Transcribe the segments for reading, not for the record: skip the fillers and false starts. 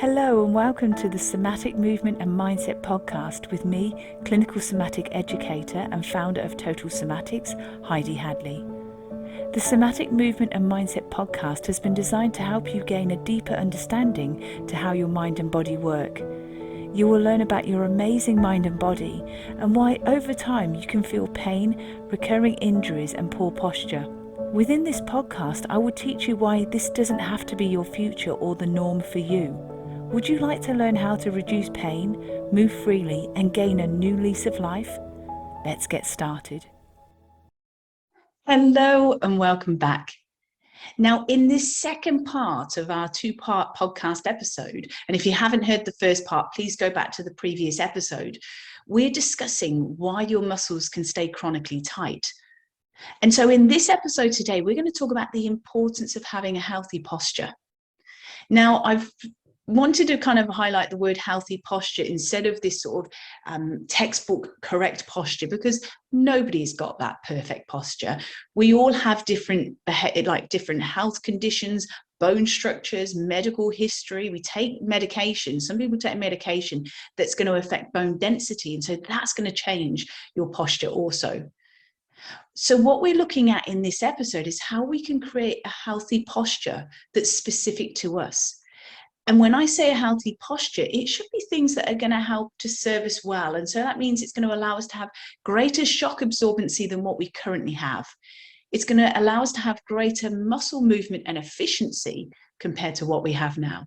Hello and welcome to the Somatic Movement and Mindset podcast with me, clinical somatic educator and founder of Total Somatics, Heidi Hadley. The Somatic Movement and Mindset podcast has been designed to help you gain a deeper understanding to how your mind and body work. You will learn about your amazing mind and body and why over time you can feel pain, recurring injuries and poor posture. Within this podcast, I will teach you why this doesn't have to be your future or the norm for you. Would you like to learn how to reduce pain, move freely, and gain a new lease of life? Let's get started. Hello and welcome back. Now, in this second part of our two-part podcast episode, and if you haven't heard the first part, please go back to the previous episode, we're discussing why your muscles can stay chronically tight. And so in this episode today, we're going to talk about the importance of having a healthy posture. Now, I've wanted to kind of highlight the word healthy posture instead of this sort of textbook correct posture, because nobody's got that perfect posture. We all have different health conditions, bone structures, medical history. We take medication. Some people take medication that's going to affect bone density, and so that's going to change your posture also. So what we're looking at in this episode is how we can create a healthy posture that's specific to us. And when I say a healthy posture, it should be things that are going to help to serve us well. And so that means it's going to allow us to have greater shock absorbency than what we currently have. It's going to allow us to have greater muscle movement and efficiency compared to what we have now.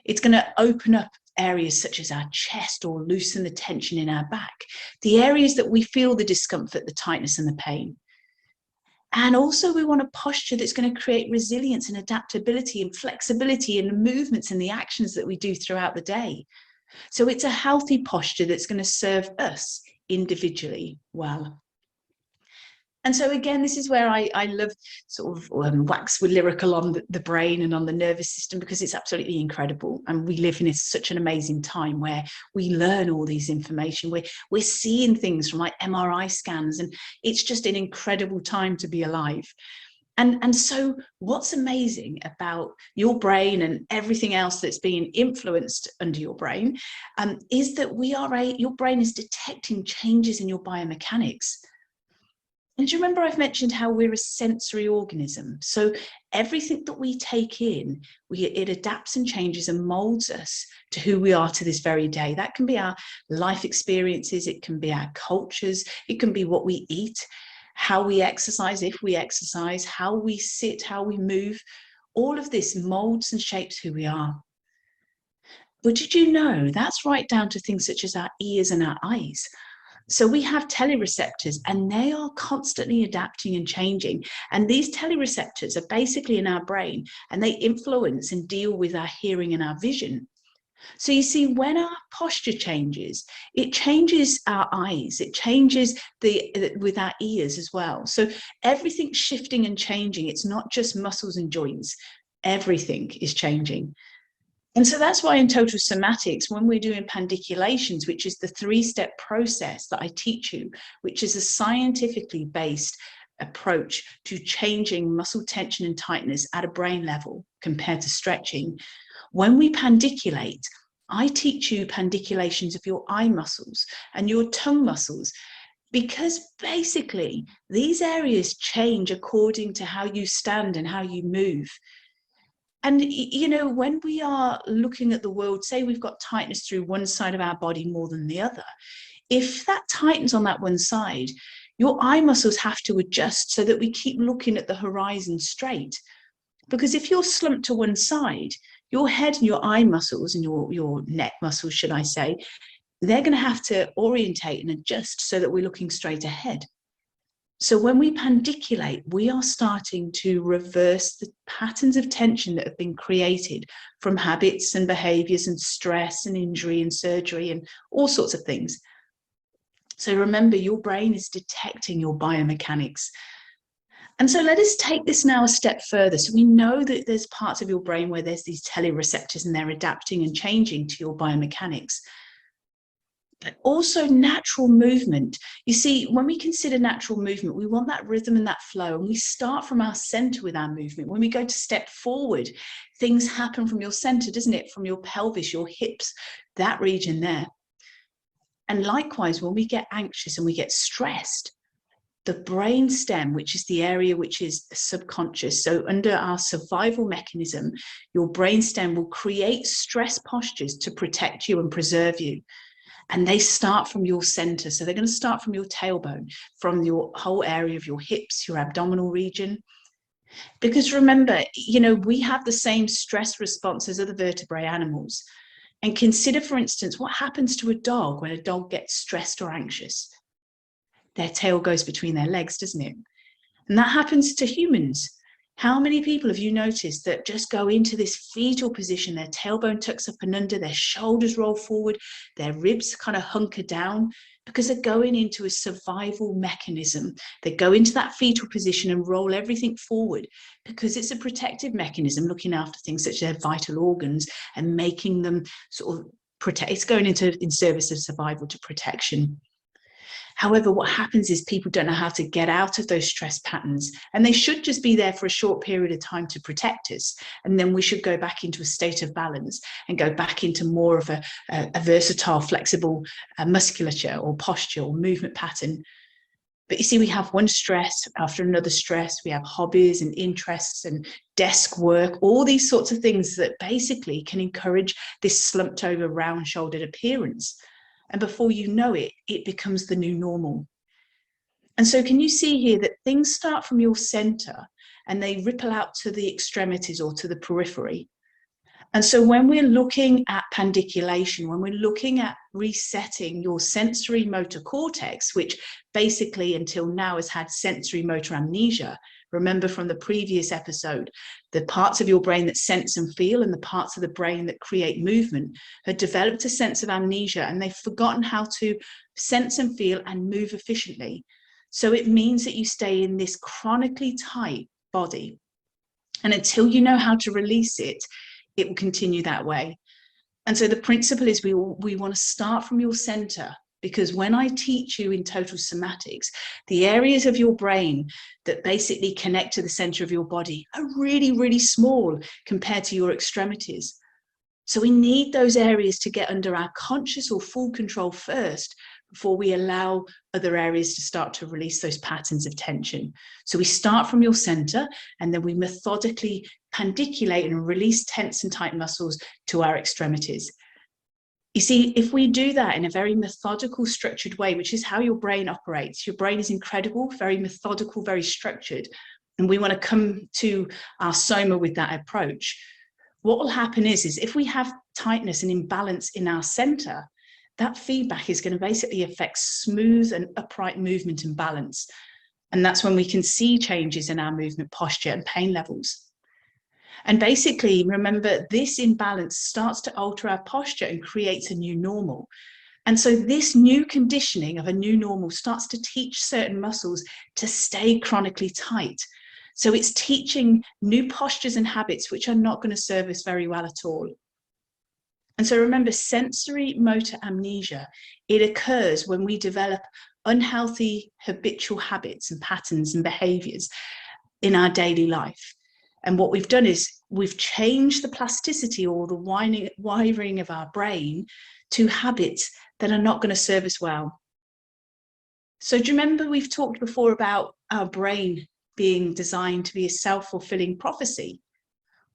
It's going to open up areas such as our chest or loosen the tension in our back, the areas that we feel the discomfort, the tightness and the pain. And also we want a posture that's going to create resilience and adaptability and flexibility in the movements and the actions that we do throughout the day. So it's a healthy posture that's going to serve us individually well. And so again, this is where I love sort of wax lyrical on the brain and on the nervous system, because it's absolutely incredible. And we live in such an amazing time where we learn all these information. We're seeing things from like MRI scans, and it's just an incredible time to be alive. And so what's amazing about your brain and everything else that's being influenced under your brain is that your brain is detecting changes in your biomechanics. And do you remember I've mentioned how we're a sensory organism? So everything that we take in, it adapts and changes and molds us to who we are to this very day. That can be our life experiences, it can be our cultures, it can be what we eat, how we exercise, if we exercise, how we sit, how we move. All of this molds and shapes who we are. But did you know that's right down to things such as our ears and our eyes? So we have telereceptors, and they are constantly adapting and changing. And these telereceptors are basically in our brain, and they influence and deal with our hearing and our vision. So you see, when our posture changes, it changes our eyes, it changes with our ears as well. So everything's shifting and changing. It's not just muscles and joints. Everything is changing. And so that's why in Total Somatics, when we're doing pandiculations, which is the 3-step process that I teach you, which is a scientifically based approach to changing muscle tension and tightness at a brain level compared to stretching, when we pandiculate, I teach you pandiculations of your eye muscles and your tongue muscles, because basically these areas change according to how you stand and how you move. And, you know, when we are looking at the world, say we've got tightness through one side of our body more than the other, if that tightens on that one side, your eye muscles have to adjust so that we keep looking at the horizon straight. Because if you're slumped to one side, your head and your eye muscles and your neck muscles, should I say, they're going to have to orientate and adjust so that we're looking straight ahead. So when we pandiculate, we are starting to reverse the patterns of tension that have been created from habits and behaviors and stress and injury and surgery and all sorts of things. So remember, your brain is detecting your biomechanics. And so let us take this now a step further. So we know that there's parts of your brain where there's these telereceptors and they're adapting and changing to your biomechanics. but also natural movement. You see, when we consider natural movement, we want that rhythm and that flow, and we start from our center with our movement. When we go to step forward, things happen from your center, doesn't it? From your pelvis, your hips, that region there. And likewise, when we get anxious and we get stressed, the brain stem, which is the area which is subconscious, so under our survival mechanism, your brain stem will create stress postures to protect you and preserve you. And they start from your center. So they're going to start from your tailbone, from your whole area of your hips, your abdominal region. Because remember, we have the same stress response as other vertebrate animals. And consider, for instance, what happens to a dog when a dog gets stressed or anxious. Their tail goes between their legs, doesn't it? And that happens to humans. How many people have you noticed that just go into this fetal position, their tailbone tucks up and under, their shoulders roll forward, their ribs kind of hunker down, because they're going into a survival mechanism. They go into that fetal position and roll everything forward because it's a protective mechanism, looking after things such as their vital organs and making them sort of protect. It's going in service of survival to protection. However, what happens is people don't know how to get out of those stress patterns, and they should just be there for a short period of time to protect us. And then we should go back into a state of balance and go back into more of a versatile, flexible musculature or posture or movement pattern. But you see, we have one stress after another stress. We have hobbies and interests and desk work, all these sorts of things that basically can encourage this slumped over, round-shouldered appearance. And before you know it, it becomes the new normal. And so can you see here that things start from your center and they ripple out to the extremities or to the periphery? And so when we're looking at pandiculation, when we're looking at resetting your sensory motor cortex, which basically until now has had sensory motor amnesia, remember from the previous episode, the parts of your brain that sense and feel and the parts of the brain that create movement had developed a sense of amnesia, and they've forgotten how to sense and feel and move efficiently. So it means that you stay in this chronically tight body. And until you know how to release it, it will continue that way. And so the principle is we want to start from your center, because when I teach you in total somatics, the areas of your brain that basically connect to the center of your body are really, really small compared to your extremities. So we need those areas to get under our conscious or full control first before we allow other areas to start to release those patterns of tension. So we start from your center and then we methodically pandiculate and release tense and tight muscles to our extremities. You see, if we do that in a very methodical, structured way, which is how your brain operates, your brain is incredible, very methodical, very structured, and we want to come to our soma with that approach. What will happen is if we have tightness and imbalance in our center, that feedback is going to basically affect smooth and upright movement and balance. And that's when we can see changes in our movement posture and pain levels. And basically, remember, this imbalance starts to alter our posture and creates a new normal. And so this new conditioning of a new normal starts to teach certain muscles to stay chronically tight. So it's teaching new postures and habits which are not going to serve us very well at all. And so remember, sensory motor amnesia, it occurs when we develop unhealthy habitual habits and patterns and behaviors in our daily life. And what we've done is we've changed the plasticity or the wiring of our brain to habits that are not going to serve us well. So do you remember we've talked before about our brain being designed to be a self-fulfilling prophecy?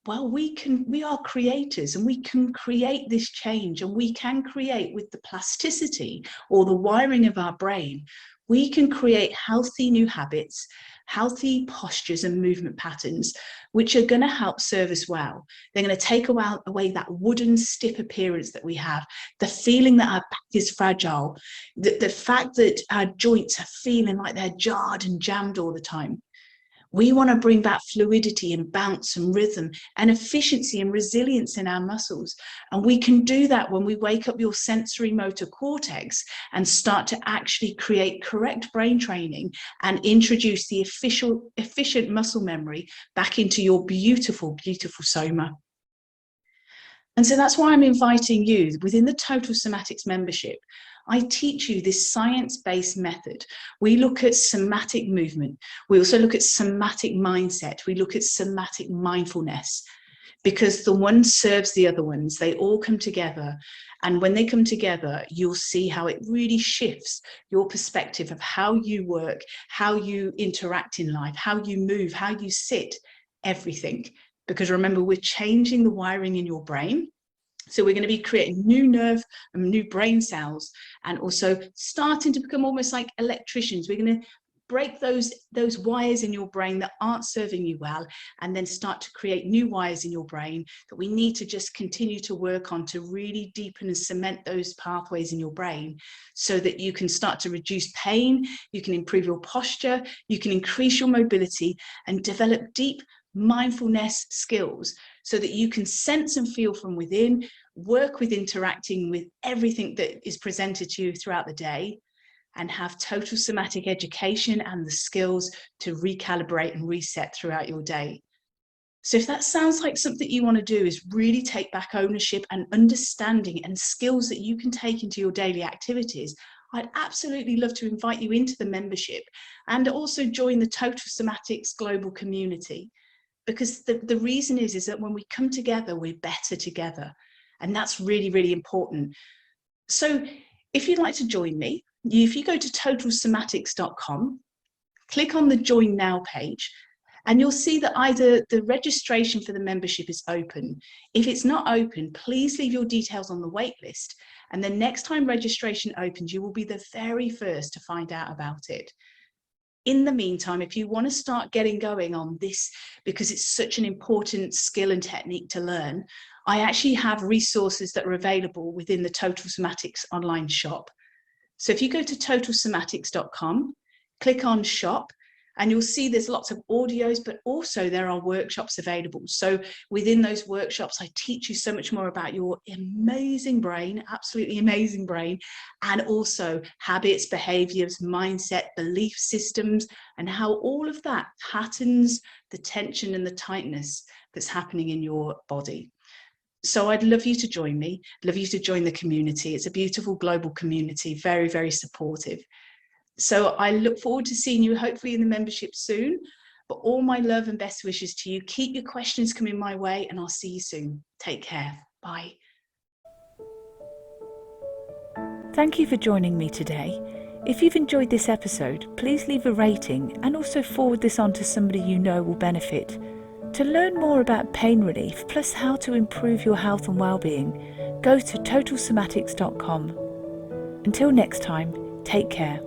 Well, we are creators, and we can create this change, and we can create with the plasticity or the wiring of our brain. We can create healthy new habits, healthy postures and movement patterns, which are going to help serve us well. They're going to take away that wooden, stiff appearance that we have, the feeling that our back is fragile, the fact that our joints are feeling like they're jarred and jammed all the time. We want to bring back fluidity and bounce and rhythm and efficiency and resilience in our muscles. And we can do that when we wake up your sensory motor cortex and start to actually create correct brain training and introduce the efficient muscle memory back into your beautiful, beautiful soma. And so that's why I'm inviting you within the Total Somatics membership. I teach you this science-based method. We look at somatic movement. We also look at somatic mindset. We look at somatic mindfulness, because the one serves the other ones. They all come together. And when they come together, you'll see how it really shifts your perspective of how you work, how you interact in life, how you move, how you sit, everything. Because remember, we're changing the wiring in your brain. So we're going to be creating new nerve and new brain cells, and also starting to become almost like electricians. We're going to break those wires in your brain that aren't serving you well, and then start to create new wires in your brain that we need to just continue to work on to really deepen and cement those pathways in your brain, so that you can start to reduce pain, you can improve your posture, you can increase your mobility, and develop deep mindfulness skills, so that you can sense and feel from within, work with interacting with everything that is presented to you throughout the day, and have total somatic education and the skills to recalibrate and reset throughout your day. So if that sounds like something you want to do, is really take back ownership and understanding and skills that you can take into your daily activities, I'd absolutely love to invite you into the membership, and also join the Total Somatics global community. Because the reason is that when we come together, we're better together. And that's really, really important. So if you'd like to join me, if you go to totalsomatics.com, click on the Join Now page, and you'll see that either the registration for the membership is open. If it's not open, please leave your details on the wait list. And the next time registration opens, you will be the very first to find out about it. In the meantime, if you want to start getting going on this, because it's such an important skill and technique to learn, I actually have resources that are available within the Total Somatics online shop. So if you go to totalsomatics.com, click on shop, and you'll see there's lots of audios, but also there are workshops available. So within those workshops, I teach you so much more about your amazing brain, absolutely amazing brain, and also habits, behaviors, mindset, belief systems, and how all of that patterns the tension and the tightness that's happening in your body. So I'd love you to join me, love you to join the community. It's a beautiful global community, very, very supportive. So I look forward to seeing you hopefully in the membership soon. But all my love and best wishes to you. Keep your questions coming my way, and I'll see you soon. Take care. Bye. Thank you for joining me today. If you've enjoyed this episode, please leave a rating and also forward this on to somebody you know will benefit. To learn more about pain relief, plus how to improve your health and well-being, go to totalsomatics.com. Until next time, take care.